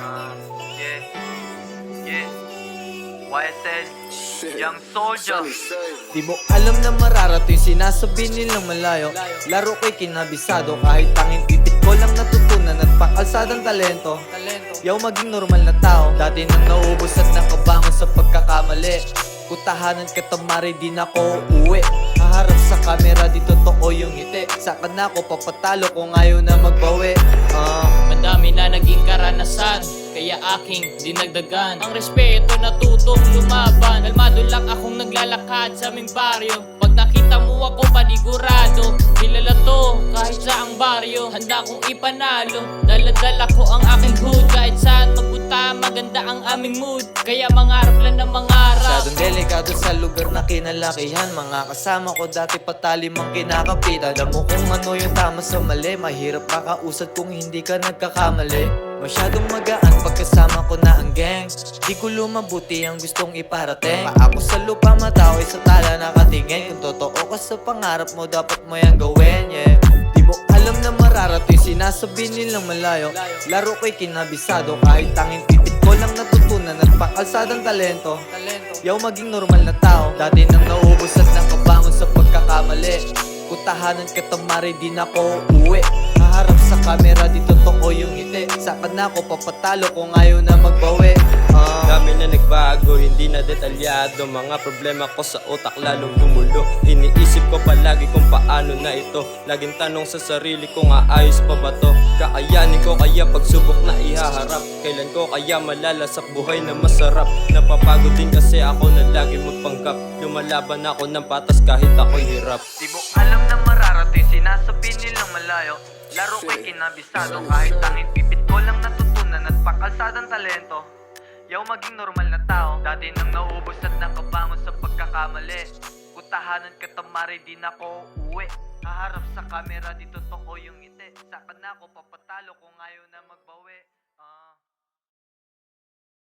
Yeah, yeah, YSL, Young Soldier. Di mo alam na mararating, sinasabi nilang malayo. Laro ko'y kinabisado, kahit tanging titik ko lang natutunan at pakalsadang talento. Yaw maging normal na tao, dati nang naubos at nakabangon sa pagkakamali. Kutahanan ka tamari, di na ako uuwi. Haharap sa kamera, di totoo yung ngiti. Saka na ako papatalo kung ayaw na magbawi. Madami na naging karanasan, kaya aking dinagdagan ang respeto, natutong lumaban. Kalmado lang akong naglalakad sa aming baryo. Pag nakita mo ako panigurado, kilala to kahit sa ang baryo. Handa kong ipanalo, daladala ko ang aking hood. Kahit saan magpunta, maganda ang aming mood. Kaya mangarap lang na mangarap. Masyadong delikado sa lugar na kinalakihan. Mga kasama ko dati patali mang kinakapitan. Alam mo kung ano yung tama sa mali, mahirap kakausad kung hindi ka nagkakamali. Masyadong magaan pagkasama ko na ang gang. Di ko lumabuti ang gustong iparating. Pa ako sa lupa matao'y sa tala nakatingin. Kung totoo ka sa pangarap mo, dapat mo yan gawin, yeah. Di mo alam na mararating, sinasabi nilang malayo. Laro ko'y kinabisado, kahit tanging titik ko lang natutunan at pakalsadang talento. Yaw maging normal na tao, dati nang naubos at nakabangon sa pagkakamali. Kutahanan ka tamari, di na ako uuwi. Haharap sa kamera, di totoo yung ngiti. Saka na ako papatalo kung ayaw na magbawi. Dami na nagbago, hindi na detalyado. Mga problema ko sa utak lalong gumulo. Iniisip ko palagi kung paano na ito. Laging tanong sa sarili kung aayos pa ba to. Kakayanin ko kaya pagsubok na ihaharap. Kailan ko kaya malalasak buhay na masarap. Napapagod din kasi ako na lagi magpanggap. Lumalaban ako ng patas kahit ako'y hirap. Di mo alam na mararating, sinasabi nilang malayo. Laro ko'y kinabisado, kahit tanging pipit ko lang natutunan at pakalsadang talento. Yaw maging normal na tao, dati nang naubos at nakabangon sa pagkakamali. Kutahanan ka tamari, di na ako uuwi. Haharap sa kamera, di totoo yung ngiti. Saka na ako papatalo kung ayaw na magbawi.